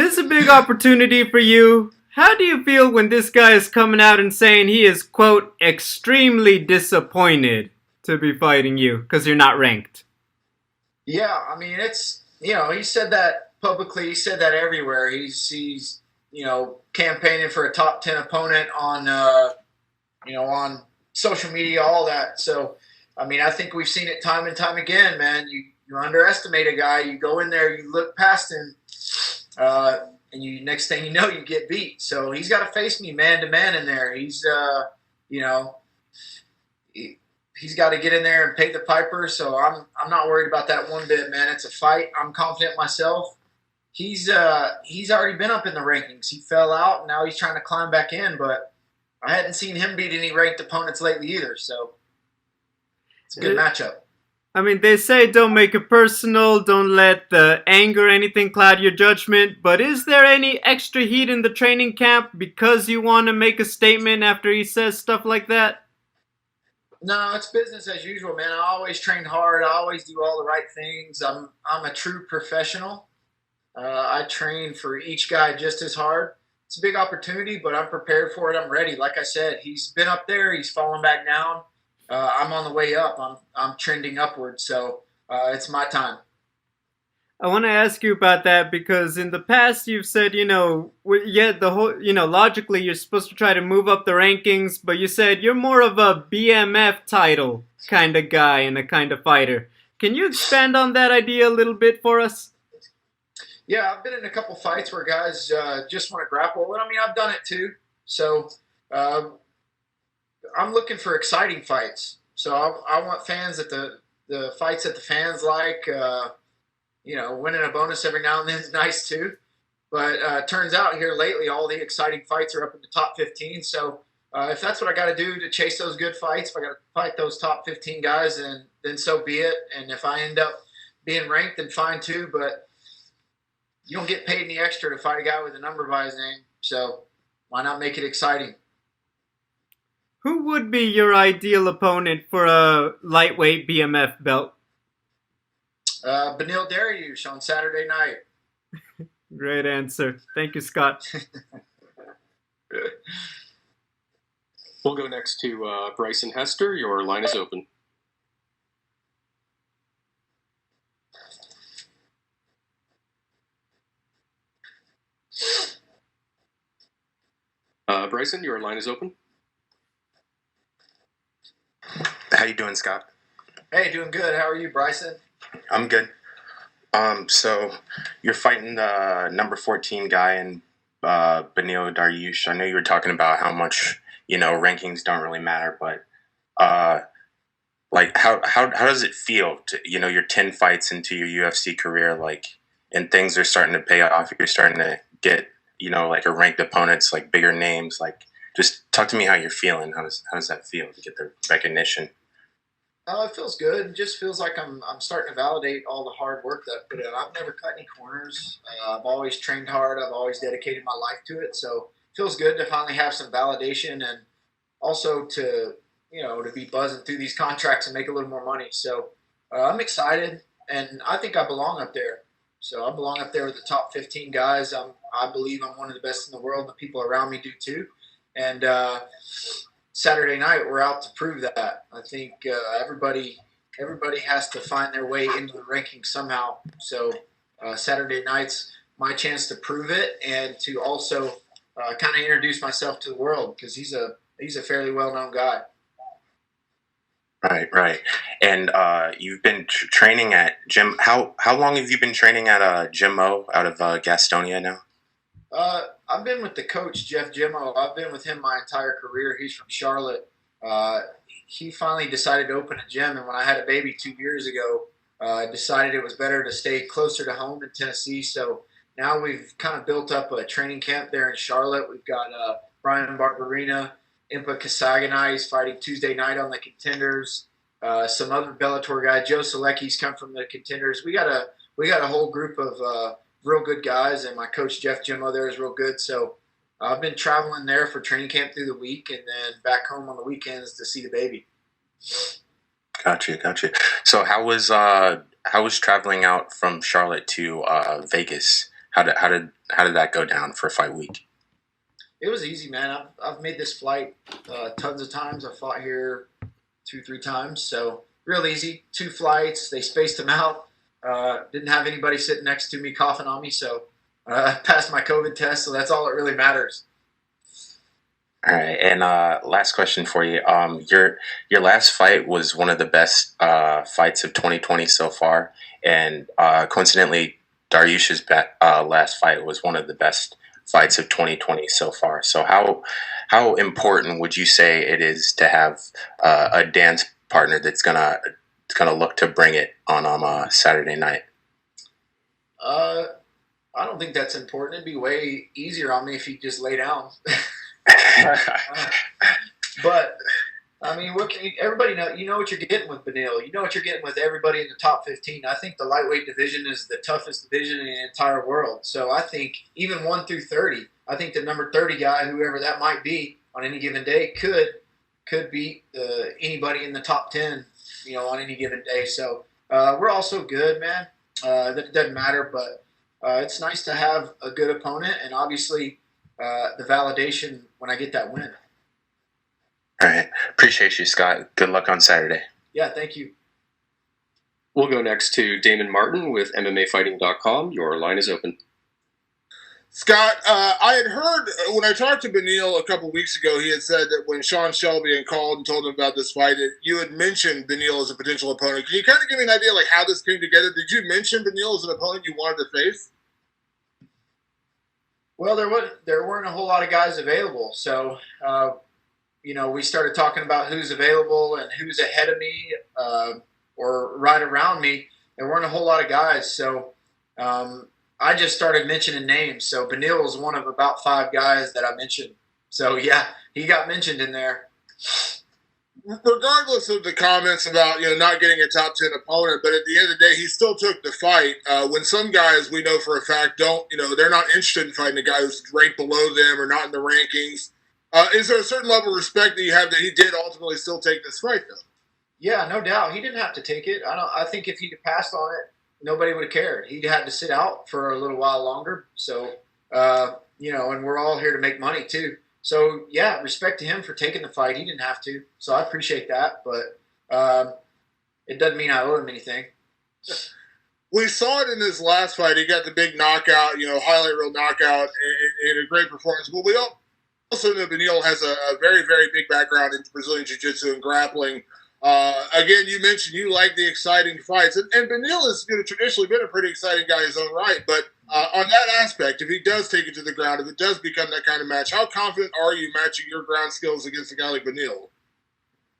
This is a big opportunity for you. How do you feel when this guy is coming out and saying he is, quote, extremely disappointed to be fighting you because you're not ranked? Yeah, I mean, he said that publicly. He said that everywhere. He's campaigning for a top 10 opponent on social media, all that. So, I mean, I think we've seen it time and time again, man. You underestimate a guy. You go in there, you look past him, and you next thing you know, you get beat. So he's got to face me man to man in there. You know, he's got to get in there and pay the piper. So I'm not worried about that one bit, man. It's a fight. I'm confident myself. He's already been up in the rankings. He fell out, and now he's trying to climb back in. But I hadn't seen him beat any ranked opponents lately either. So it's a good matchup. I mean, they say don't make it personal, don't let the anger or anything cloud your judgment, but is there any extra heat in the training camp because you want to make a statement after he says stuff like that? No, it's business as usual, man. I always train hard. I always do all the right things. I'm a true professional. I train for each guy just as hard. It's a big opportunity, but I'm prepared for it. I'm ready. Like I said, he's been up there. He's fallen back down. I'm on the way up. I'm trending upward. So it's my time. I want to ask you about that because in the past you've said, the whole, logically you're supposed to try to move up the rankings, but you said you're more of a BMF title kind of guy and a kind of fighter. Can you expand on that idea a little bit for us? Yeah, I've been in a couple fights where guys just want to grapple. I mean, I've done it too. So I'm looking for exciting fights. So I want fans at the fights that the fans like. Winning a bonus every now and then is nice too. But turns out here lately, all the exciting fights are up in the top 15. So if that's what I got to do to chase those good fights, if I got to fight those top 15 guys, then so be it. And if I end up being ranked, then fine too. But you don't get paid any extra to fight a guy with a number by his name. So why not make it exciting? Who would be your ideal opponent for a lightweight BMF belt? Beneil Dariush on Saturday night. Great answer. Thank you, Scott. We'll go next to Bryson Hester. Your line is open. Bryson, your line is open. How you doing, Scott? Hey, doing good. How are you, Bryson? I'm good. So you're fighting the number 14 guy in Beneil Dariush. I know you were talking about how much rankings don't really matter, but like how does it feel to you're 10 fights into your UFC career, like, and things are starting to pay off. You're starting to get like a ranked opponents, like bigger names. Like, just talk to me how you're feeling. How does that feel to get the recognition? It feels good. It just feels like I'm starting to validate all the hard work that I put in. I've never cut any corners. I've always trained hard. I've always dedicated my life to it. So it feels good to finally have some validation and also to be buzzing through these contracts and make a little more money. So I'm excited, and I think I belong up there. So I belong up there with the top 15 guys. I believe I'm one of the best in the world. The people around me do too. And Saturday night, we're out to prove that. I think everybody has to find their way into the rankings somehow. So Saturday night's my chance to prove it and to also kind of introduce myself to the world, because he's a fairly well-known guy. Right. And you've been training at Gym. How long have you been training at Gym O out of Gastonia now? I've been with the coach, Jeff Jimmo. I've been with him my entire career. He's from Charlotte. He finally decided to open a gym, and when I had a baby 2 years ago, I decided it was better to stay closer to home in Tennessee. So now we've kind of built up a training camp there in Charlotte. We've got Brian Barberina, Impa Kasaganai. He's fighting Tuesday night on the Contenders. Some other Bellator guy, Joe Selecki's come from the Contenders. We got a whole group of real good guys, and my coach Jeff Jimmo there is real good. So I've been traveling there for training camp through the week, and then back home on the weekends to see the baby. Gotcha. So how was traveling out from Charlotte to Vegas? How did did that go down for fight week? It was easy, man. I've made this flight tons of times. I fought here 2, 3 times, so real easy. 2 flights. They spaced them out. Didn't have anybody sitting next to me coughing on me, so passed my COVID test. So that's all that really matters. All right, and last question for you. Your last fight was one of the best fights of 2020 so far, and coincidentally, Dariush's last fight was one of the best fights of 2020 so far. So how important would you say it is to have a dance partner that's gonna look to bring it on Saturday night? I don't think that's important. It'd be way easier on me if he just lay down. But I mean, what can everybody know? You know what you're getting with Beneil. You know what you're getting with everybody in the top 15. I think the lightweight division is the toughest division in the entire world. So I think even 1 through 30, I think the number 30 guy, whoever that might be on any given day, could beat anybody in the top 10, on any given day. So we're all so good, man. That doesn't matter, but it's nice to have a good opponent, and obviously the validation when I get that win. All right. Appreciate you, Scott. Good luck on Saturday. Yeah, thank you. We'll go next to Damon Martin with MMAfighting.com. Your line is open. Scott, I had heard when I talked to Beneil a couple weeks ago, he had said that when Sean Shelby had called and told him about this fight, you had mentioned Beneil as a potential opponent. Can you kind of give me an idea like how this came together? Did you mention Beneil as an opponent you wanted to face? Well, there weren't a whole lot of guys available, so we started talking about who's available and who's ahead of me or right around me. There weren't a whole lot of guys, so I just started mentioning names. So Beneil was one of about 5 guys that I mentioned. So yeah, he got mentioned in there. Regardless of the comments about not getting a top 10 opponent, but at the end of the day, he still took the fight. When some guys we know for a fact don't, they're not interested in fighting a guy who's ranked below them or not in the rankings. Is there a certain level of respect that you have that he did ultimately still take this fight, though? Yeah, no doubt. He didn't have to take it. I think if he'd passed on it, nobody would have cared. He'd had to sit out for a little while longer. So, and we're all here to make money too. So, yeah, respect to him for taking the fight. He didn't have to. So I appreciate that. But it doesn't mean I owe him anything. We saw it in his last fight. He got the big knockout, highlight reel knockout, and a great performance. But we also know Beneil has a very, very big background in Brazilian Jiu-Jitsu and grappling. Again, you mentioned you like the exciting fights, and Beneil has traditionally been a pretty exciting guy in his own right. But on that aspect, if he does take it to the ground, if it does become that kind of match, how confident are you matching your ground skills against a guy like Beneil?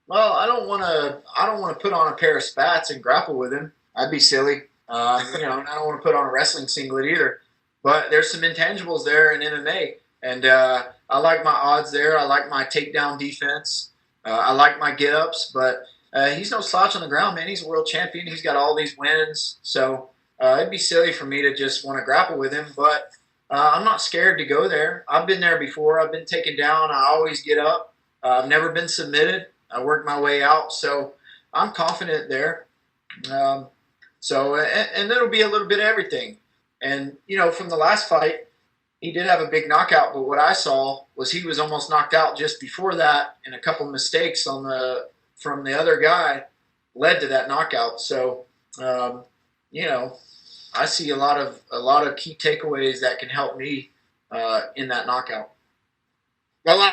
Well, I don't want to put on a pair of spats and grapple with him. That'd be silly. I don't want to put on a wrestling singlet either. But there's some intangibles there in MMA, and I like my odds there. I like my takedown defense. I like my get-ups, but he's no slouch on the ground, man. He's a world champion. He's got all these wins. So it'd be silly for me to just want to grapple with him, but I'm not scared to go there. I've been there before. I've been taken down. I always get up. I've never been submitted. I work my way out, so I'm confident there. And it'll be a little bit of everything. And, from the last fight, he did have a big knockout, but what I saw was he was almost knocked out just before that, and a couple mistakes from the other guy led to that knockout. So, I see a lot of key takeaways that can help me in that knockout. Well,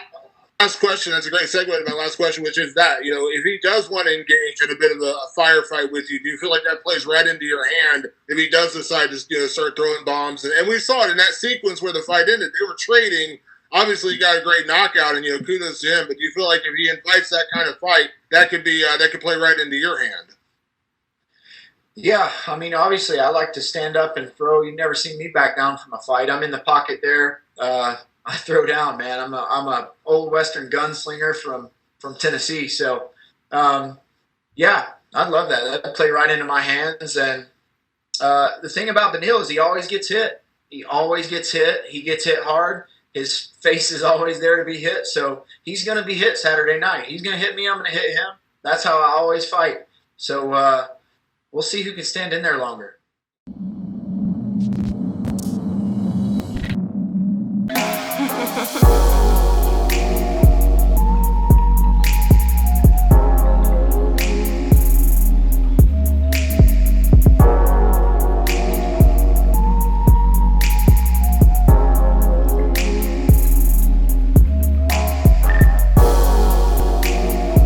last question. That's a great segue to my last question, which is that, if he does want to engage in a bit of a firefight with you, do you feel like that plays right into your hand if he does decide to start throwing bombs? And we saw it in that sequence where the fight ended. They were trading. Obviously, he got a great knockout, and kudos to him. But do you feel like if he invites that kind of fight, that could play right into your hand? Yeah, I mean, obviously, I like to stand up and throw. You've never seen me back down from a fight. I'm in the pocket there. I throw down, man. I'm a old Western gunslinger from Tennessee. So, yeah, I'd love that. That'd play right into my hands. And the thing about Beneil is he always gets hit. He always gets hit. He gets hit hard. His face is always there to be hit. So he's going to be hit Saturday night. He's going to hit me. I'm going to hit him. That's how I always fight. So we'll see who can stand in there longer.